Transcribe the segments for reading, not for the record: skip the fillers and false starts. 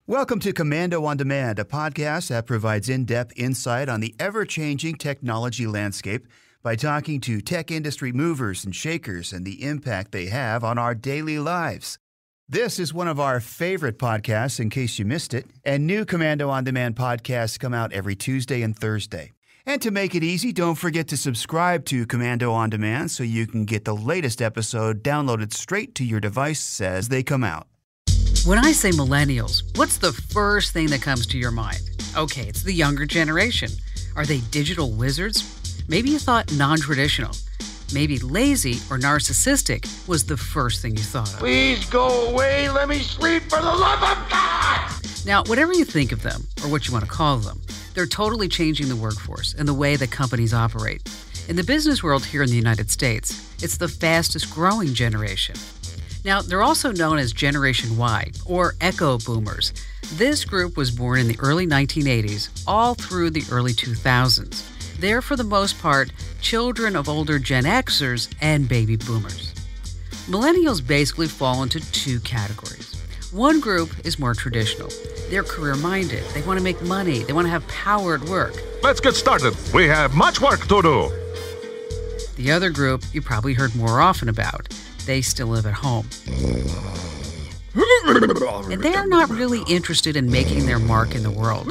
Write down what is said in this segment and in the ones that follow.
Welcome to Komando on Demand, a podcast that provides in-depth insight on the ever-changing technology landscape by talking to tech industry movers and shakers and the impact they have on our daily lives. This is one of our favorite podcasts, in case you missed it, and new Komando on Demand podcasts come out every Tuesday and Thursday. And to make it easy, don't forget to subscribe to Komando on Demand so you can get the latest episode downloaded straight to your device as they come out. When I say millennials, what's the first thing that comes to your mind? Okay, it's the younger generation. Are they digital wizards? Maybe you thought non-traditional. Maybe lazy or narcissistic was the first thing you thought of. Please go away. Let me sleep for the love of God. Now, whatever you think of them, or what you want to call them, they're totally changing the workforce and the way that companies operate. In the business world here in the United States, it's the fastest growing generation. Now, they're also known as Generation Y, or Echo Boomers. This group was born in the early 1980s, all through the early 2000s. They're, for the most part, children of older Gen Xers and baby boomers. Millennials basically fall into two categories. One group is more traditional. They're career-minded. They want to make money. They want to have power at work. Let's get started. We have much work to do. The other group you probably heard more often about. They still live at home. And they're not really interested in making their mark in the world.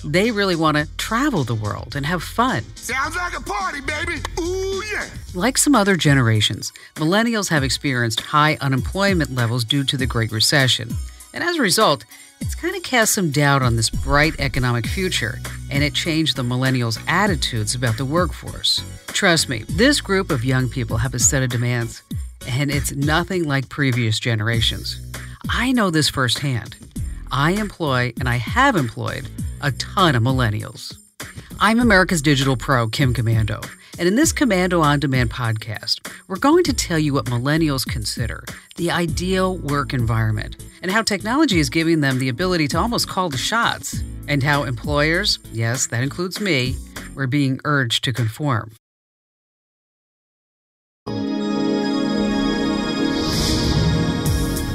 They really want to travel the world and have fun. Sounds like a party, baby. Ooh, yeah. Like some other generations, millennials have experienced high unemployment levels due to the Great Recession. And as a result, it's kind of cast some doubt on this bright economic future, and it changed the millennials' attitudes about the workforce. Trust me, this group of young people have a set of demands, and it's nothing like previous generations. I know this firsthand. I employ, and I have employed, a ton of millennials. I'm America's digital pro, Kim Komando, and in this Komando on Demand podcast, we're going to tell you what millennials consider the ideal work environment, and how technology is giving them the ability to almost call the shots, and how employers, yes, that includes me, we're being urged to conform.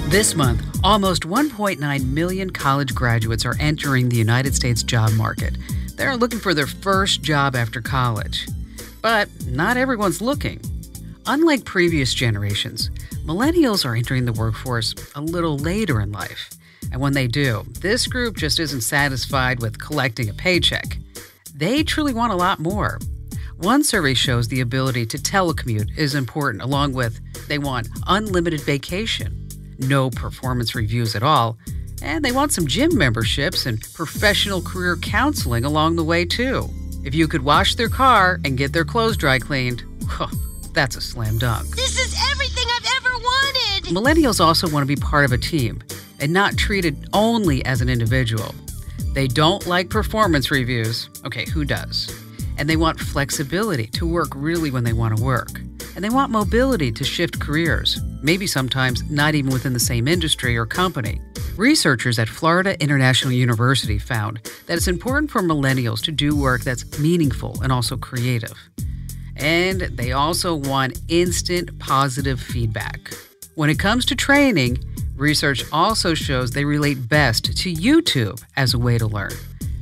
This month, almost 1.9 million college graduates are entering the United States job market. They're looking for their first job after college. But not everyone's looking. Unlike previous generations, millennials are entering the workforce a little later in life. And when they do, this group just isn't satisfied with collecting a paycheck. They truly want a lot more. One survey shows the ability to telecommute is important, along with they want unlimited vacation, no performance reviews at all, and they want some gym memberships and professional career counseling along the way, too. If you could wash their car and get their clothes dry cleaned, that's a slam dunk. This is everything I've ever wanted! Millennials also want to be part of a team and not treated only as an individual. They don't like performance reviews. Okay, who does? And they want flexibility to work really when they want to work. And they want mobility to shift careers, maybe sometimes not even within the same industry or company. Researchers at Florida International University found that it's important for millennials to do work that's meaningful and also creative. And they also want instant positive feedback. When it comes to training, research also shows they relate best to YouTube as a way to learn.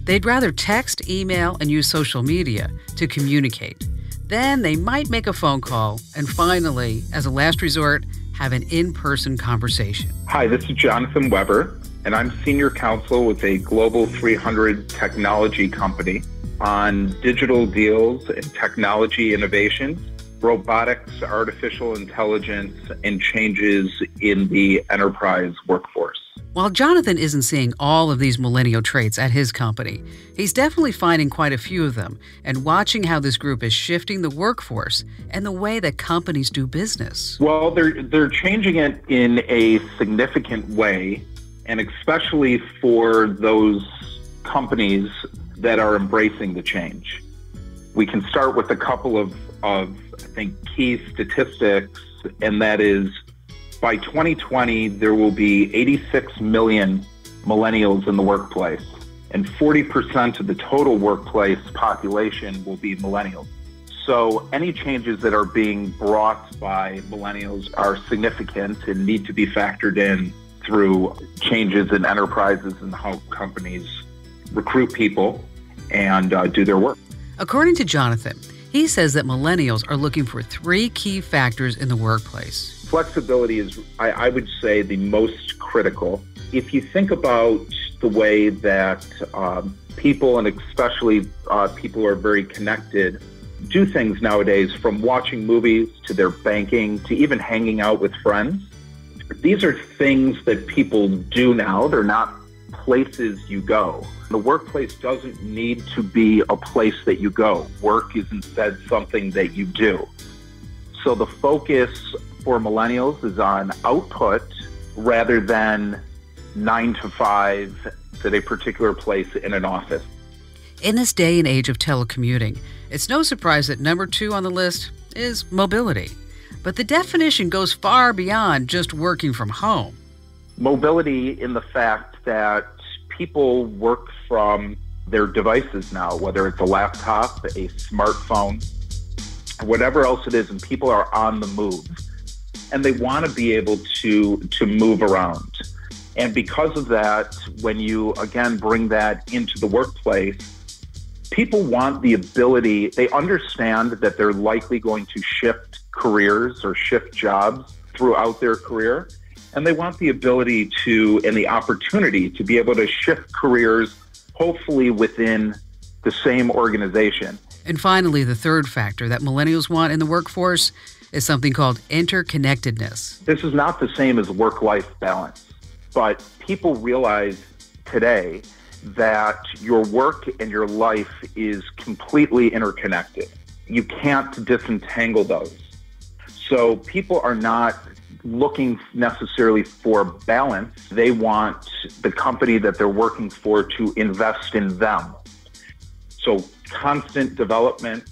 They'd rather text, email, and use social media to communicate. Then they might make a phone call, and finally, as a last resort, have an in-person conversation. Hi, this is Jonathan Weber, and I'm Senior Counsel with a Global 300 technology company on digital deals and technology innovations, robotics, artificial intelligence, and changes in the enterprise workforce. While Jonathan isn't seeing all of these millennial traits at his company, he's definitely finding quite a few of them and watching how this group is shifting the workforce and the way that companies do business. Well, they're changing it in a significant way, and especially for those companies that are embracing the change. We can start with a couple of I think, key statistics, and that is by 2020, there will be 86 million millennials in the workplace, and 40% of the total workplace population will be millennials. So any changes that are being brought by millennials are significant and need to be factored in through changes in enterprises and how companies recruit people and do their work. According to Jonathan, he says that millennials are looking for 3 key factors in the workplace. Flexibility is, I would say, the most critical. If you think about the way that people, and especially people who are very connected, do things nowadays, from watching movies to their banking to even hanging out with friends, these are things that people do now. They're not places you go. The workplace doesn't need to be a place that you go. Work is instead something that you do. So the focus for millennials is on output rather than 9 to 5 at a particular place in an office. In this day and age of telecommuting, it's no surprise that number 2 on the list is mobility. But the definition goes far beyond just working from home. Mobility in the fact that people work from their devices now, whether it's a laptop, a smartphone, whatever else it is, and people are on the move. And they want to be able to move around. And because of that, when you, again, bring that into the workplace, people want the ability, they understand that they're likely going to shift careers or shift jobs throughout their career. And they want the ability to, and the opportunity to be able to shift careers, hopefully within the same organization. And finally, the third factor that millennials want in the workforce is something called interconnectedness. This is not the same as work-life balance, but people realize today that your work and your life is completely interconnected. You can't disentangle those. So people are not looking necessarily for balance. They want the company that they're working for to invest in them. So constant development,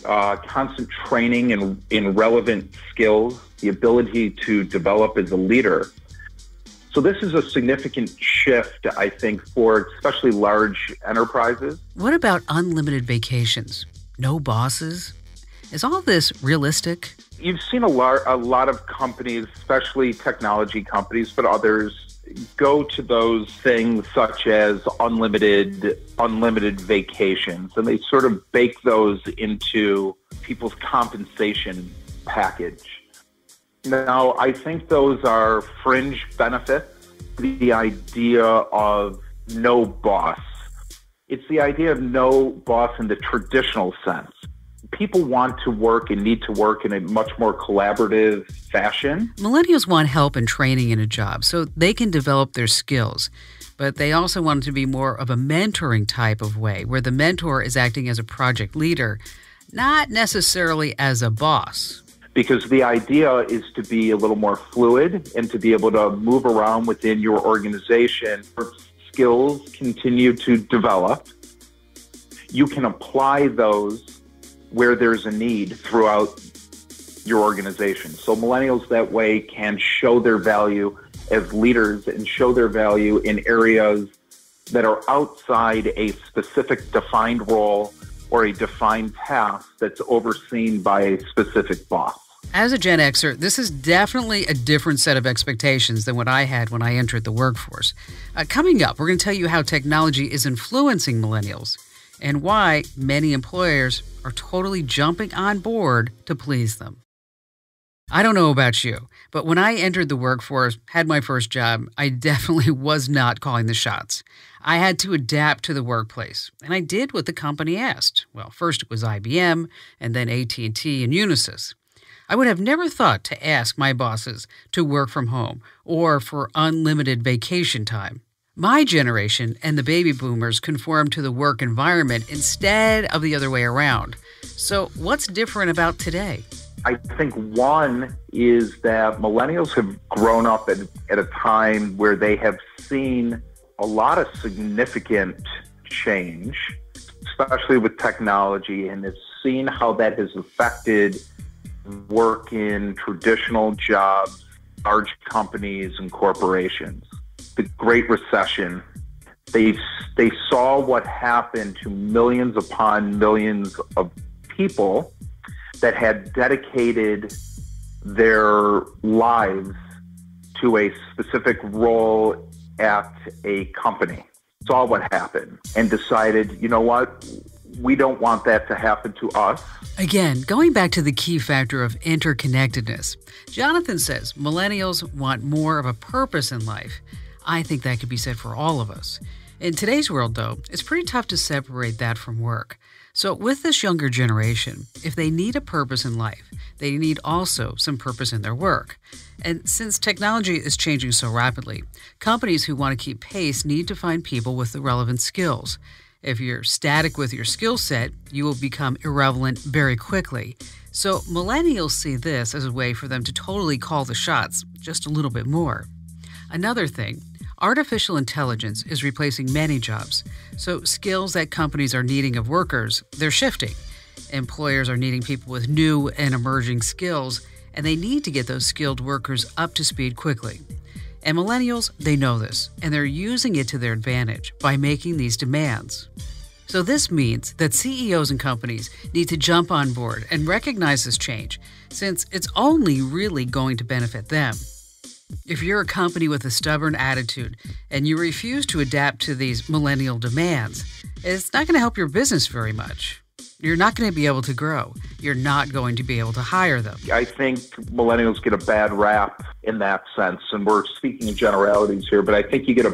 constant training in relevant skills, the ability to develop as a leader. So this is a significant shift, I think, for especially large enterprises. What about unlimited vacations? No bosses? Is all this realistic? You've seen a lot of companies, especially technology companies, but others, go to those things such as unlimited vacations, and they sort of bake those into people's compensation package. Now, I think those are fringe benefits. The idea of no boss. It's the idea of no boss in the traditional sense. People want to work and need to work in a much more collaborative fashion. Millennials want help and training in a job so they can develop their skills. But they also want it to be more of a mentoring type of way, where the mentor is acting as a project leader, not necessarily as a boss. Because the idea is to be a little more fluid and to be able to move around within your organization. Your skills continue to develop. You can apply those where there's a need throughout your organization. So millennials that way can show their value as leaders and show their value in areas that are outside a specific defined role or a defined task that's overseen by a specific boss. As a Gen Xer, this is definitely a different set of expectations than what I had when I entered the workforce. Coming up, we're going to tell you how technology is influencing millennials and why many employers are totally jumping on board to please them. I don't know about you, but when I entered the workforce, had my first job, I definitely was not calling the shots. I had to adapt to the workplace, and I did what the company asked. Well, first it was IBM, and then AT&T and Unisys. I would have never thought to ask my bosses to work from home or for unlimited vacation time. My generation and the baby boomers conformed to the work environment instead of the other way around. So what's different about today? I think one is that millennials have grown up at a time where they have seen a lot of significant change, especially with technology, and have seen how that has affected work in traditional jobs, large companies and corporations. The Great Recession, they saw what happened to millions upon millions of people that had dedicated their lives to a specific role at a company, saw what happened, and decided, you know what, we don't want that to happen to us. Again, going back to the key factor of interconnectedness, Jonathan says millennials want more of a purpose in life. I think that could be said for all of us. In today's world, though, it's pretty tough to separate that from work. So with this younger generation, if they need a purpose in life, they need also some purpose in their work. And since technology is changing so rapidly, companies who want to keep pace need to find people with the relevant skills. If you're static with your skill set, you will become irrelevant very quickly. So millennials see this as a way for them to totally call the shots just a little bit more. Another thing, artificial intelligence is replacing many jobs, so skills that companies are needing of workers, they're shifting. Employers are needing people with new and emerging skills, and they need to get those skilled workers up to speed quickly. And millennials, they know this, and they're using it to their advantage by making these demands. So this means that CEOs and companies need to jump on board and recognize this change, since it's only really going to benefit them. If you're a company with a stubborn attitude and you refuse to adapt to these millennial demands, it's not going to help your business very much. You're not going to be able to grow. You're not going to be able to hire them. I think millennials get a bad rap in that sense, and we're speaking in generalities here, but I think people get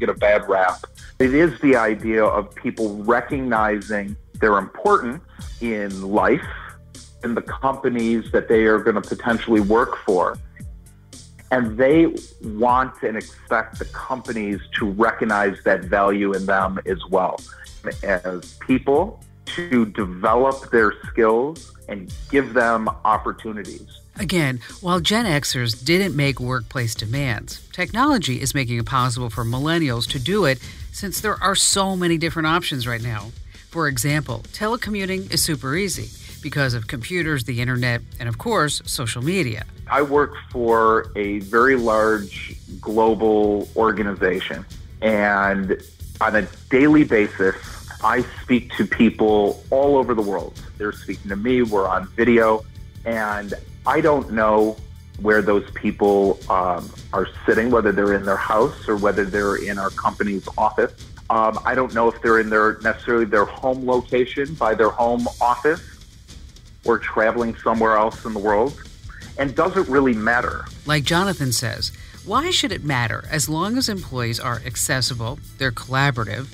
a bad rap. It is the idea of people recognizing their importance in life and the companies that they are going to potentially work for. And they want and expect the companies to recognize that value in them as well, as people to develop their skills and give them opportunities. Again, while Gen Xers didn't make workplace demands, technology is making it possible for millennials to do it since there are so many different options right now. For example, telecommuting is super easy because of computers, the internet, and of course, social media. I work for a very large global organization, and on a daily basis, I speak to people all over the world. They're speaking to me, we're on video, and I don't know where those people are sitting, whether they're in their house or whether they're in our company's office. I don't know if they're in necessarily their home location by their home office or traveling somewhere else in the world. And doesn't really matter. Like Jonathan says, why should it matter as long as employees are accessible, they're collaborative,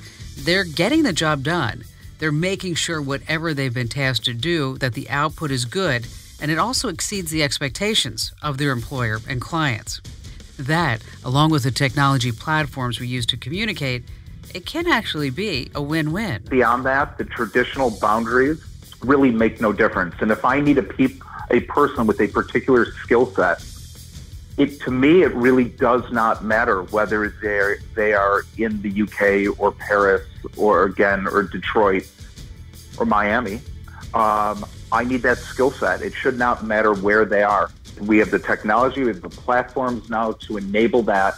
they're getting the job done, they're making sure whatever they've been tasked to do, that the output is good, and it also exceeds the expectations of their employer and clients. That, along with the technology platforms we use to communicate, it can actually be a win-win. Beyond that, the traditional boundaries really make no difference. And if I need a person with a particular skill set, to me, it really does not matter whether they are in the UK or Paris or Detroit or Miami. I need that skill set. It should not matter where they are. We have the technology, we have the platforms now to enable that.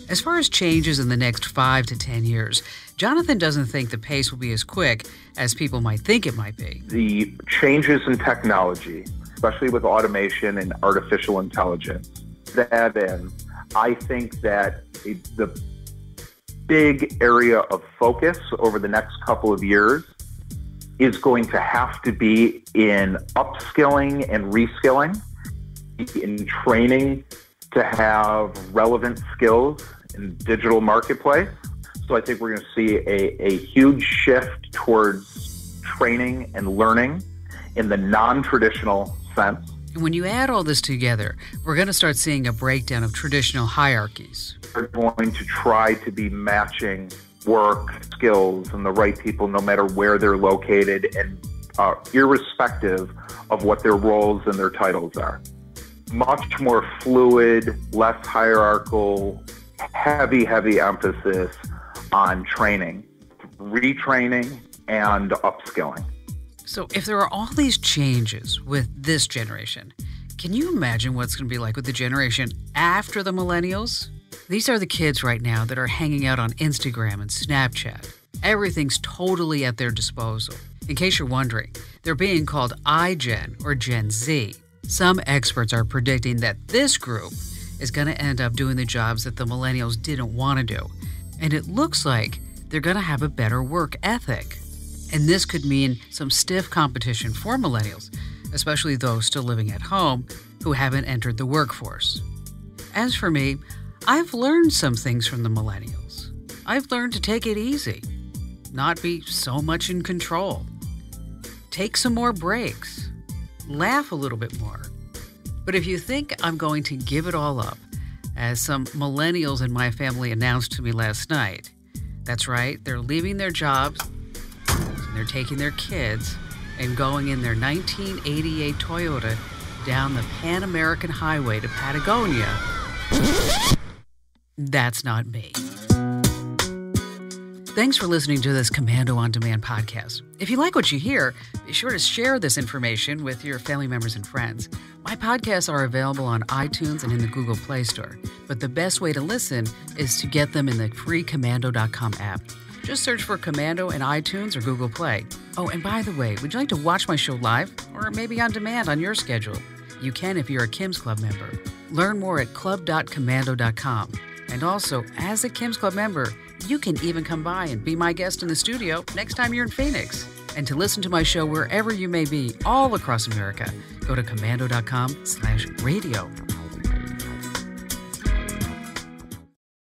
As far as changes in the next 5 to 10 years, Jonathan doesn't think the pace will be as quick as people might think it might be. The changes in technology, especially with automation and artificial intelligence, I think that the big area of focus over the next couple of years is going to have to be in upskilling and reskilling, in training to have relevant skills in digital marketplace. So I think we're going to see a huge shift towards training and learning in the non-traditional sense. And when you add all this together, we're going to start seeing a breakdown of traditional hierarchies. We're going to try to be matching work, skills, and the right people no matter where they're located and irrespective of what their roles and their titles are. Much more fluid, less hierarchical, heavy emphasis on training, retraining, and upskilling. So if there are all these changes with this generation, can you imagine what's going to be like with the generation after the millennials? These are the kids right now that are hanging out on Instagram and Snapchat. Everything's totally at their disposal. In case you're wondering, they're being called iGen or Gen Z. Some experts are predicting that this group is going to end up doing the jobs that the millennials didn't want to do. And it looks like they're going to have a better work ethic. And this could mean some stiff competition for millennials, especially those still living at home who haven't entered the workforce. As for me, I've learned some things from the millennials. I've learned to take it easy, not be so much in control, take some more breaks, laugh a little bit more. But if you think I'm going to give it all up, as some millennials in my family announced to me last night, that's right, they're leaving their jobs, and they're taking their kids and going in their 1988 Toyota down the Pan American Highway to Patagonia. That's not me. Thanks for listening to this Komando On Demand podcast. If you like what you hear, be sure to share this information with your family members and friends. My podcasts are available on iTunes and in the Google Play Store, but the best way to listen is to get them in the free Komando.com app. Just search for Komando in iTunes or Google Play. Oh, and by the way, would you like to watch my show live or maybe on demand on your schedule? You can if you're a Kim's Club member. Learn more at club.komando.com. And also, as a Kim's Club member, you can even come by and be my guest in the studio next time you're in Phoenix. And to listen to my show wherever you may be, all across America, go to komando.com/radio.